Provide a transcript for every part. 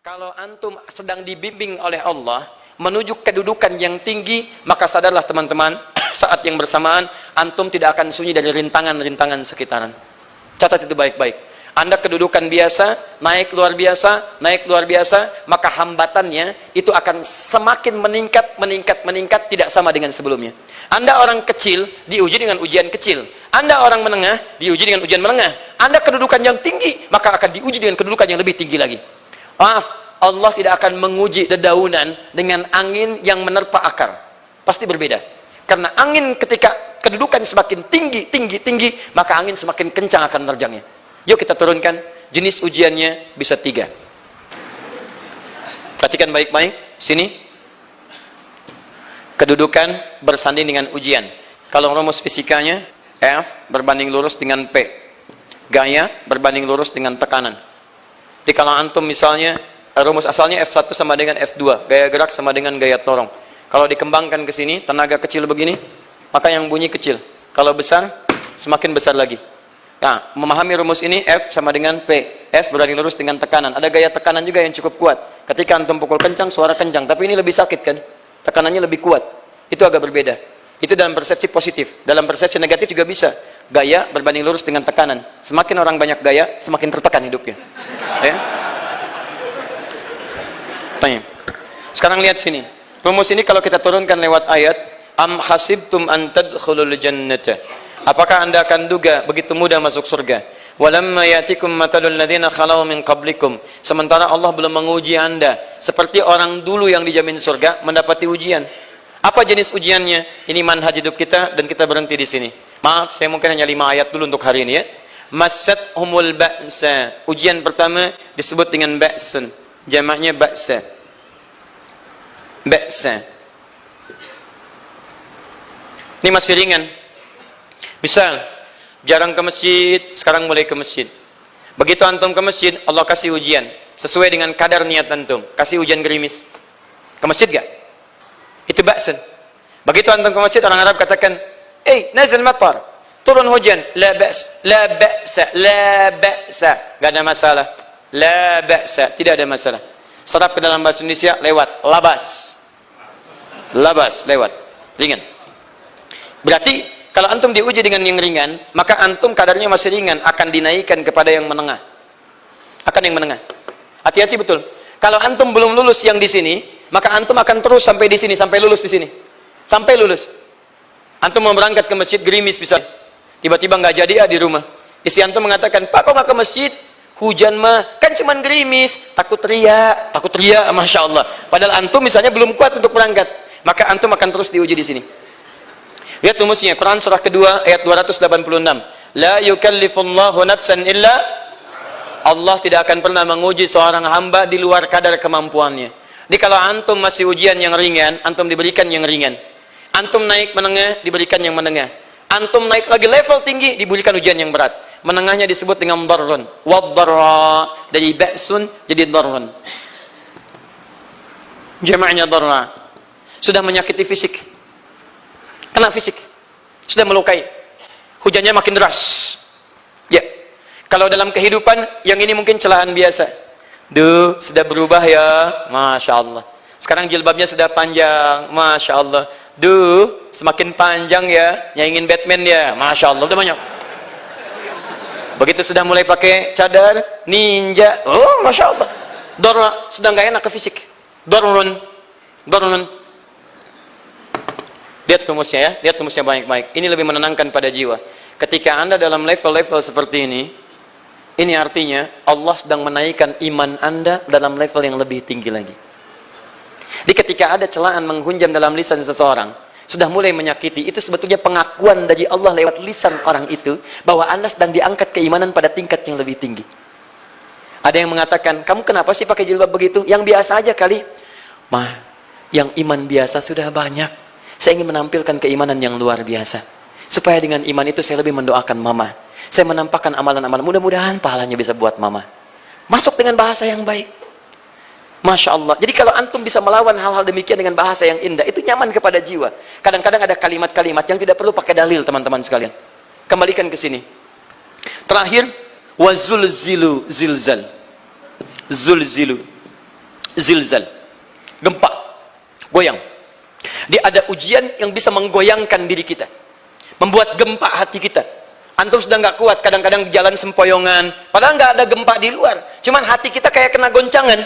Kalau antum sedang dibimbing oleh Allah menuju kedudukan yang tinggi, maka sadarlah teman-teman, saat yang bersamaan antum tidak akan sunyi dari rintangan-rintangan sekitaran. Catat itu baik-baik. Anda kedudukan biasa, naik luar biasa, maka hambatannya itu akan semakin meningkat, tidak sama dengan sebelumnya. Anda orang kecil, diuji dengan ujian kecil. Anda orang menengah, diuji dengan ujian menengah. Anda kedudukan yang tinggi, maka akan diuji dengan kedudukan yang lebih tinggi lagi. Maaf, Allah tidak akan menguji dedaunan dengan angin yang menerpa akar. Pasti berbeda. Karena angin ketika kedudukan semakin tinggi, maka angin semakin kencang akan menerjangnya. Yuk kita turunkan. Jenis ujiannya bisa 3. Perhatikan baik-baik. Sini. Kedudukan bersanding dengan ujian. Kalau rumus fisikanya, F berbanding lurus dengan P. Gaya berbanding lurus dengan tekanan. Jadi kalau antum misalnya, rumus asalnya F1 sama dengan F2. Gaya gerak sama dengan gaya torong. Kalau dikembangkan ke sini, tenaga kecil begini, maka yang bunyi kecil. Kalau besar, semakin besar lagi. Nah, memahami rumus ini, F sama dengan P. F berbanding lurus dengan tekanan. Ada gaya tekanan juga yang cukup kuat. Ketika antum pukul kencang, suara kencang. Tapi ini lebih sakit kan? Tekanannya lebih kuat. Itu agak berbeda. Itu dalam persepsi positif. Dalam persepsi negatif juga bisa. Gaya berbanding lurus dengan tekanan. Semakin orang banyak gaya, semakin tertekan hidupnya. Ya? Tanya. Sekarang lihat sini. Rumus ini kalau kita turunkan lewat ayat, am hasibtum an tadkhulul jannata. Apakah Anda akan duga begitu mudah masuk surga? Walamma ya'tikum matalul ladzina khalau min qablikum. Sementara Allah belum menguji Anda seperti orang dulu yang dijamin surga mendapati ujian. Apa jenis ujiannya? Ini manhaj hidup kita dan kita berhenti di sini. Maaf, saya mungkin hanya 5 ayat dulu untuk hari ini ya. Massathumul ba'sa. Ujian pertama disebut dengan ba'sun. Jamaknya ba'sa. Ba'sa. Ini masih ringan. Misal, jarang ke masjid, sekarang mulai ke masjid. Begitu antum ke masjid, Allah kasih ujian. Sesuai dengan kadar niat antum. Kasih hujan gerimis. Ke masjid gak? Itu ba'sun. Begitu antum ke masjid, orang Arab katakan, nazil matar. Turun hujan. La ba's, la ba'sa, la ba'sa. Gak ada masalah. La ba'sa. Tidak ada masalah. Serap ke dalam bahasa Indonesia, lewat. Labas. Labas, lewat. Ringan. Berarti, kalau antum diuji dengan yang ringan, maka antum kadarnya masih ringan, akan dinaikkan kepada yang menengah. Akan yang menengah. Hati-hati betul. Kalau antum belum lulus yang di sini, maka antum akan terus sampai di sini, sampai lulus di sini. Sampai lulus. Antum mau berangkat ke masjid gerimis bisa. Tiba-tiba nggak jadi ya di rumah. Istri antum mengatakan, "Pak, kok nggak ke masjid? Hujan mah, kan cuman gerimis, takut teriak, Masya Allah." Padahal antum misalnya belum kuat untuk berangkat. Maka antum akan terus diuji di sini. Lihat rumusnya, Quran surah kedua ayat 286. La yukallifullahu nafsan illa. Allah tidak akan pernah menguji seorang hamba di luar kadar kemampuannya. Jadi kalau antum masih ujian yang ringan, antum diberikan yang ringan. Antum naik menengah, diberikan yang menengah. Antum naik lagi level tinggi, diberikan ujian yang berat. Menengahnya disebut dengan darrun. Waddarra, dari ba'sun jadi darrun. Jama'nya darra. Sudah menyakiti fisik. Kena fisik. Sudah melukai. Hujannya makin deras. Ya. Kalau dalam kehidupan, yang ini mungkin celaan biasa. Duh, sudah berubah ya. Masya Allah. Sekarang jilbabnya sudah panjang. Masya Allah. Duh, semakin panjang ya. Nyaingin Batman ya. Masya Allah. Udah banyak. Begitu sudah mulai pakai cadar, ninja. Oh, Masya Allah. Dorra, sudah nggak enak ke fisik. Dorrun. Dorrun. Lihat rumusnya ya, lihat rumusnya baik-baik. Ini lebih menenangkan pada jiwa. Ketika Anda dalam level-level seperti ini artinya Allah sedang menaikkan iman Anda dalam level yang lebih tinggi lagi. Jadi ketika ada celaan menghunjam dalam lisan seseorang, sudah mulai menyakiti, itu sebetulnya pengakuan dari Allah lewat lisan orang itu, bahwa Anda sedang diangkat keimanan pada tingkat yang lebih tinggi. Ada yang mengatakan, kamu kenapa sih pakai jilbab begitu? Yang biasa aja kali. Mah, yang iman biasa sudah banyak. Saya ingin menampilkan keimanan yang luar biasa. Supaya dengan iman itu saya lebih mendoakan mama. Saya menampakkan amalan-amalan. Mudah-mudahan pahalanya bisa buat mama. Masuk dengan bahasa yang baik. Masya Allah. Jadi kalau antum bisa melawan hal-hal demikian dengan bahasa yang indah, itu nyaman kepada jiwa. Kadang-kadang ada kalimat-kalimat yang tidak perlu pakai dalil, teman-teman sekalian. Kembalikan ke sini. Terakhir, wazulzilu zilzal. Zulzilu. zilzal, gempa, goyang. Dia ada ujian yang bisa menggoyangkan diri kita, membuat gempa hati kita. Antum sudah nggak kuat, kadang-kadang jalan sempoyongan, padahal nggak ada gempa di luar, cuman hati kita kayak kena goncangan,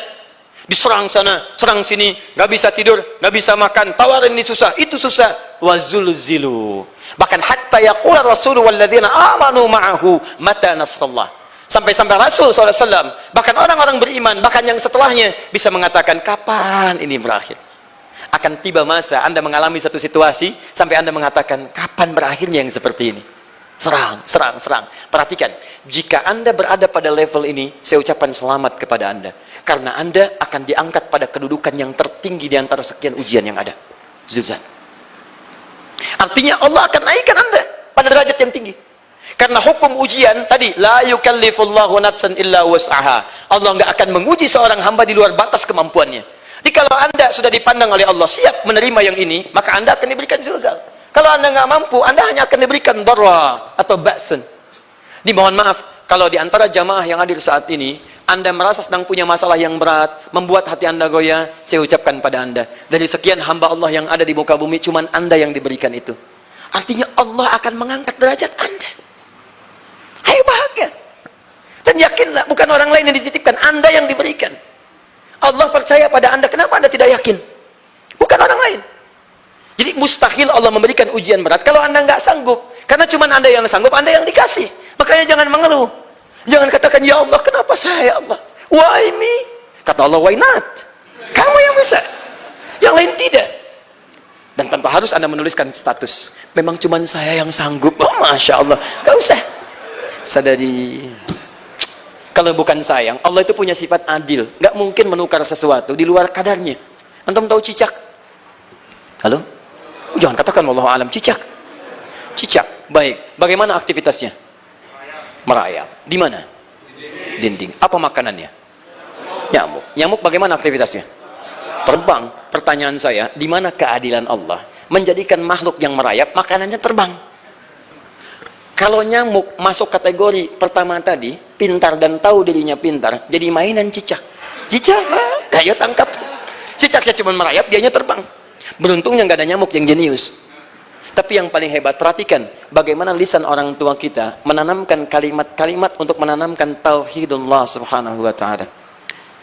diserang sana, serang sini, nggak bisa tidur, nggak bisa makan, tawarin ini susah, itu susah. Wazulzilu, bahkan hatta yaqula Rasulullah walladzina amanu ma'ahu mata nasrullah. Sampai-sampai Rasul SAW, bahkan orang-orang beriman, bahkan yang setelahnya bisa mengatakan, kapan ini berakhir? Akan tiba masa Anda mengalami satu situasi sampai Anda mengatakan, kapan berakhirnya yang seperti ini? Serang, serang, serang. Perhatikan, jika Anda berada pada level ini, saya ucapkan selamat kepada Anda, karena Anda akan diangkat pada kedudukan yang tertinggi di antara sekian ujian yang ada. Zilzal. Artinya Allah akan naikkan Anda pada derajat yang tinggi. Karena hukum ujian tadi, la yukallifullahu nafsan illa wus'aha. Allah nggak akan menguji seorang hamba di luar batas kemampuannya. Jadi kalau Anda sudah dipandang oleh Allah siap menerima yang ini, maka Anda akan diberikan zilzal. Kalau Anda nggak mampu, Anda hanya akan diberikan darra atau ba'sun. Dimohon maaf, kalau di antara jamaah yang hadir saat ini, Anda merasa sedang punya masalah yang berat, membuat hati Anda goyah, saya ucapkan pada Anda, dari sekian hamba Allah yang ada di muka bumi, cuman Anda yang diberikan itu. Artinya Allah akan mengangkat derajat Anda. Ayo bahagia. Dan yakinlah, bukan orang lain yang dititipkan, Anda yang diberikan. Allah percaya pada Anda, kenapa Anda tidak yakin? Bukan orang lain. Jadi mustahil Allah memberikan ujian berat kalau Anda nggak sanggup. Karena cuma Anda yang sanggup, Anda yang dikasih. Makanya jangan mengeluh. Jangan katakan, ya Allah, kenapa saya, Allah? Why me? Kata Allah, why not? Kamu yang bisa. Yang lain tidak. Dan tanpa harus Anda menuliskan status. Memang cuma saya yang sanggup. Oh, Masya Allah. Gak usah. Sadari. Kalau bukan sayang, Allah itu punya sifat adil. Gak mungkin menukar sesuatu di luar kadarnya. Antum tahu cicak? Halo? Jangan katakan wallahu alam, cicak. Cicak, baik. Bagaimana aktivitasnya? Merayap. Di mana? Dinding. Apa makanannya? Nyamuk. Nyamuk bagaimana aktivitasnya? Terbang. Pertanyaan saya, di mana keadilan Allah menjadikan makhluk yang merayap makanannya terbang? Kalau nyamuk masuk kategori pertama tadi, pintar dan tahu dirinya pintar, jadi mainan cicak. Cicak, ayo tangkap. Cicaknya cuma merayap, dianya terbang. Beruntungnya nggak ada nyamuk yang jenius. Tapi yang paling hebat, perhatikan bagaimana lisan orang tua kita menanamkan kalimat-kalimat untuk menanamkan tauhidullah subhanahu wa ta'ala.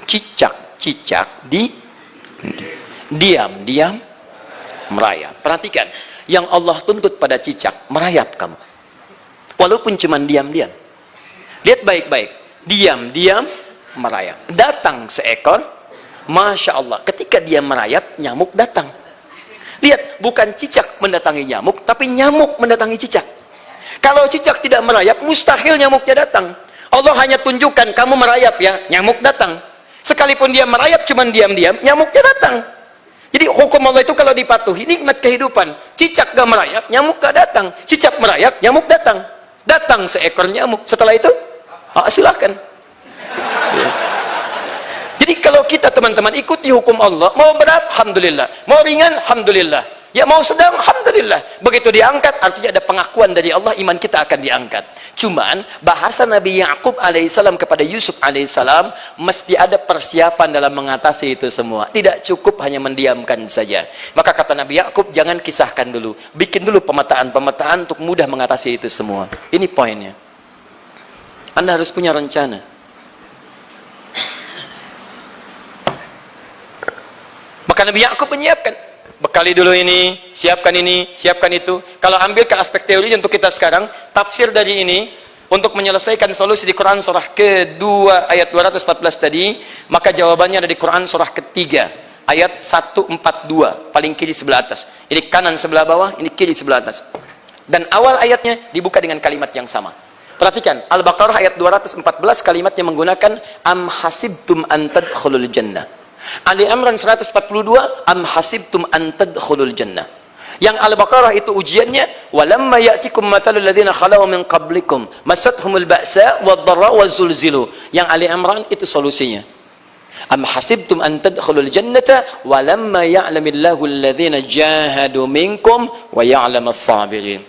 Cicak diam merayap. Perhatikan, yang Allah tuntut pada cicak, merayap kamu. Walaupun cuma diam-diam. Lihat baik-baik, diam-diam merayap. Datang seekor, Masya Allah, ketika dia merayap, nyamuk datang. Lihat, bukan cicak mendatangi nyamuk, tapi nyamuk mendatangi cicak. Kalau cicak tidak merayap, mustahil nyamuknya datang. Allah hanya tunjukkan, kamu merayap ya, nyamuk datang. Sekalipun dia merayap, cuman diam-diam, nyamuknya datang. Jadi hukum Allah itu kalau dipatuhi, nikmat kehidupan. Cicak gak merayap, nyamuk gak datang. Cicak merayap, nyamuk datang. Datang seekor nyamuk. Setelah itu, silahkan. Jadi kalau kita teman-teman ikuti hukum Allah, mau berat, alhamdulillah. Mau ringan, alhamdulillah. Ya mau sedang, alhamdulillah. Begitu diangkat, artinya ada pengakuan dari Allah, iman kita akan diangkat. Cuman, bahasa Nabi Ya'qub alaihissalam kepada Yusuf alaihissalam, mesti ada persiapan dalam mengatasi itu semua. Tidak cukup hanya mendiamkan saja. Maka kata Nabi Ya'qub, jangan kisahkan dulu. Bikin dulu pemetaan-pemetaan untuk mudah mengatasi itu semua. Ini poinnya. Anda harus punya rencana. Maka Nabi Ya'qub menyiapkan, bekali dulu ini, siapkan itu. Kalau ambil ke aspek teori untuk kita sekarang, tafsir dari ini untuk menyelesaikan solusi di Quran surah kedua ayat 214 tadi, maka jawabannya ada di Quran surah ketiga ayat 142, paling kiri sebelah atas. Ini kanan sebelah bawah, ini kiri sebelah atas. Dan awal ayatnya dibuka dengan kalimat yang sama. Perhatikan, Al-Baqarah ayat 214 kalimatnya menggunakan am hasibtum an tadkhulul jannah. Ali Imran 142 am hasibtum an tadkhulul jannah. Yang Al-Baqarah itu ujiannya, walamma ya'tikum mathalul ladzina khalau min qablikum masathumul ba'sa wad-dharra waz-zulzilu. Yang Ali Imran itu solusinya. Am hasibtum an tadkhulul jannata walamma ya'lamillahu alladzina jahadu minkum wa ya'lamas sabirin.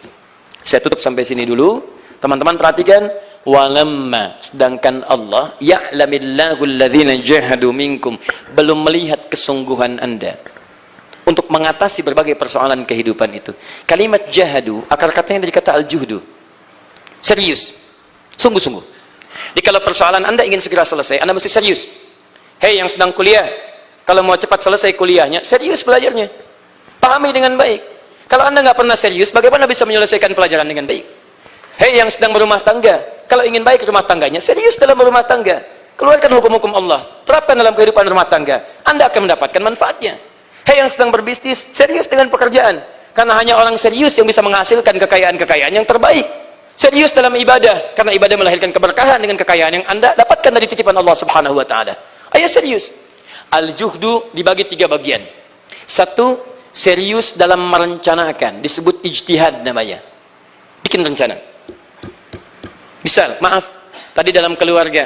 Saya tutup sampai sini dulu. Teman-teman perhatikan, walamma, sedangkan Allah ya'lamillahu alladhina jahadu minkum, belum melihat kesungguhan Anda untuk mengatasi berbagai persoalan kehidupan itu. Kalimat jahadu, akar katanya dari kata al-juhdu, serius, sungguh-sungguh. Jadi kalau persoalan Anda ingin segera selesai, Anda mesti serius. Hei yang sedang kuliah, kalau mau cepat selesai kuliahnya, serius belajarnya, pahami dengan baik. Kalau Anda nggak pernah serius, bagaimana bisa menyelesaikan pelajaran dengan baik? Hei yang sedang berumah tangga, kalau ingin baik rumah tangganya, serius dalam berumah tangga, keluarkan hukum-hukum Allah, terapkan dalam kehidupan rumah tangga, Anda akan mendapatkan manfaatnya. Hei yang sedang berbisnis, serius dengan pekerjaan, karena hanya orang serius yang bisa menghasilkan kekayaan-kekayaan yang terbaik. Serius dalam ibadah, karena ibadah melahirkan keberkahan dengan kekayaan yang Anda dapatkan dari titipan Allah Subhanahu wa taala. Ayo serius. Al-juhdu dibagi 3 bagian. 1, serius dalam merencanakan, disebut ijtihad namanya. Bikin rencana. Misal, maaf, tadi dalam keluarga,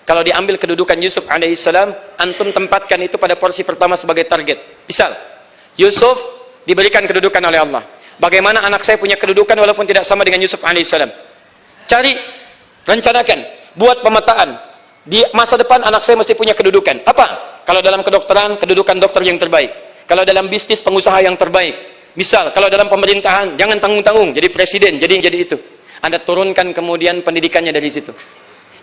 kalau diambil kedudukan Yusuf alaihissalam, antum tempatkan itu pada porsi pertama sebagai target. Misal, Yusuf diberikan kedudukan oleh Allah. Bagaimana anak saya punya kedudukan walaupun tidak sama dengan Yusuf alaihissalam? Cari, rencanakan, buat pemetaan. Di masa depan anak saya mesti punya kedudukan. Apa? Kalau dalam kedokteran, kedudukan dokter yang terbaik. Kalau dalam bisnis, pengusaha yang terbaik. Misal, kalau dalam pemerintahan, jangan tanggung-tanggung, jadi presiden, jadi itu. Anda turunkan kemudian pendidikannya dari situ.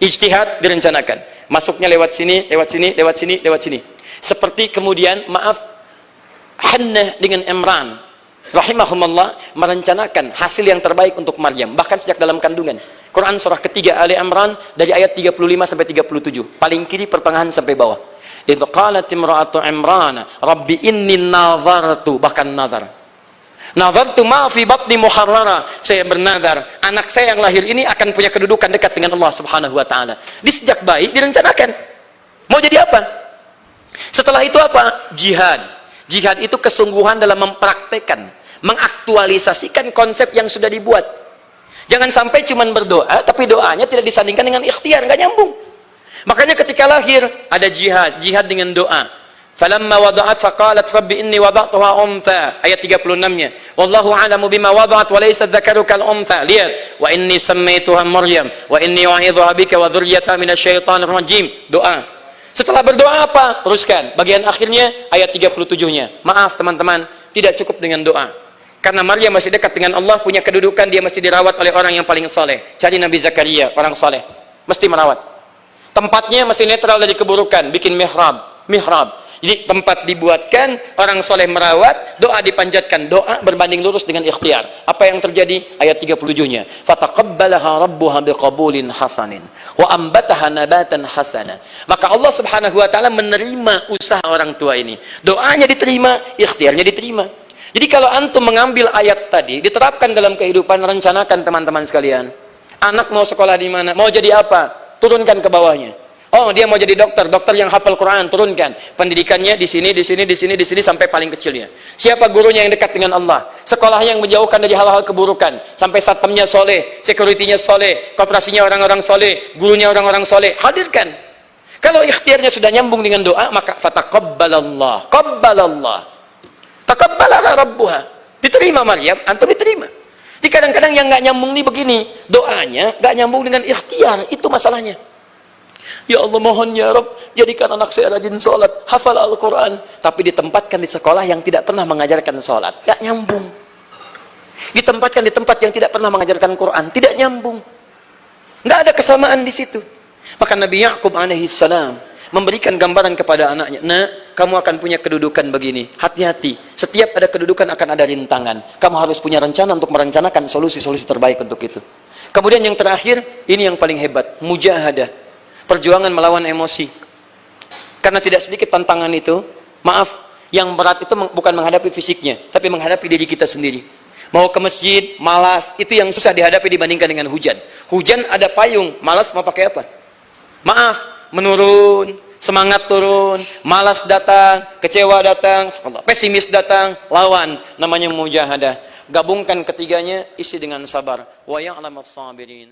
Ijtihad direncanakan. Masuknya lewat sini, lewat sini, lewat sini, lewat sini. Seperti kemudian, maaf, Hannah dengan Imran, rahimahumullah, merencanakan hasil yang terbaik untuk Maryam, bahkan sejak dalam kandungan. Quran surah ketiga Ali Imran dari ayat 35 sampai 37, paling kiri pertengahan sampai bawah. Idz qalat imra'atu Imran rabbi inni nazartu, bahkan nazartu ma fi batni muharrara, saya bernazar anak saya yang lahir ini akan punya kedudukan dekat dengan Allah Subhanahu wa taala. Di sejak bayi direncanakan mau jadi apa. Setelah itu apa? Jihad itu kesungguhan dalam mempraktekkan, mengaktualisasikan konsep yang sudah dibuat. Jangan sampai cuma berdoa, tapi doanya tidak disandingkan dengan ikhtiar, nggak nyambung. Makanya ketika lahir, ada jihad dengan doa. Falamma wada'at saqalat rabbi inni wada'tuha untha, ayat 36-nya. Wallahu a'lamu bima wada'at wa laysa dzakaru kal untha. Lihat, wa inni sammaituha Maryam wa inni u'idzuha bika wa dzurriyyataha minasyaitonir rajim. Doa. Setelah berdoa apa? Teruskan. Bagian akhirnya ayat 37-nya. Maaf teman-teman, tidak cukup dengan doa. Karena Maryam masih dekat dengan Allah, punya kedudukan, dia mesti dirawat oleh orang yang paling soleh. Cari Nabi Zakaria, orang soleh, mesti merawat. Tempatnya mesti netral dari keburukan, bikin mihrab. Jadi tempat dibuatkan, orang soleh merawat, doa dipanjatkan, doa berbanding lurus dengan ikhtiar. Apa yang terjadi? Ayat 37-nya. Fataqabbalaha rabbuha biqabulin hasanin wa ambataha nabatan hasana. Maka Allah Subhanahu wa taala menerima usaha orang tua ini. Doanya diterima, ikhtiarnya diterima. Jadi kalau antum mengambil ayat tadi, diterapkan dalam kehidupan, rencanakan teman-teman sekalian. Anak mau sekolah di mana? Mau jadi apa? Turunkan ke bawahnya. Oh, dia mau jadi dokter yang hafal Quran, turunkan. Pendidikannya di sini sampai paling kecilnya. Siapa gurunya yang dekat dengan Allah? Sekolahnya yang menjauhkan dari hal-hal keburukan. Sampai satpamnya soleh, security-nya soleh, koperasinya orang-orang soleh, gurunya orang-orang soleh. Hadirkan. Kalau ikhtiarnya sudah nyambung dengan doa, maka fataqabbalallah. Taqabbalaha rabbuha. Diterima Maryam, antum diterima. Jadi kadang-kadang yang nggak nyambung nih begini, doanya nggak nyambung dengan ikhtiar, itu masalahnya. Ya Allah, mohon ya Rabb, jadikan anak saya rajin sholat, hafal Al-Quran, tapi ditempatkan di sekolah yang tidak pernah mengajarkan sholat, nggak nyambung. Ditempatkan di tempat yang tidak pernah mengajarkan Quran, tidak nyambung. Nggak ada kesamaan di situ. Maka Nabi Ya'qub alaihissalam memberikan gambaran kepada anaknya, nak, kamu akan punya kedudukan begini, hati-hati, setiap ada kedudukan akan ada rintangan, kamu harus punya rencana untuk merencanakan solusi-solusi terbaik untuk itu. Kemudian yang terakhir, ini yang paling hebat, mujahadah, perjuangan melawan emosi. Karena tidak sedikit tantangan itu, maaf, yang berat itu bukan menghadapi fisiknya, tapi menghadapi diri kita sendiri. Mau ke masjid, malas, itu yang susah dihadapi dibandingkan dengan hujan. Hujan ada payung, malas mau pakai apa? Maaf, menurun, semangat turun, malas datang, kecewa datang, pesimis datang, lawan, namanya mujahadah. Gabungkan ketiganya, isi dengan sabar. Wa ya'lamas sabirin.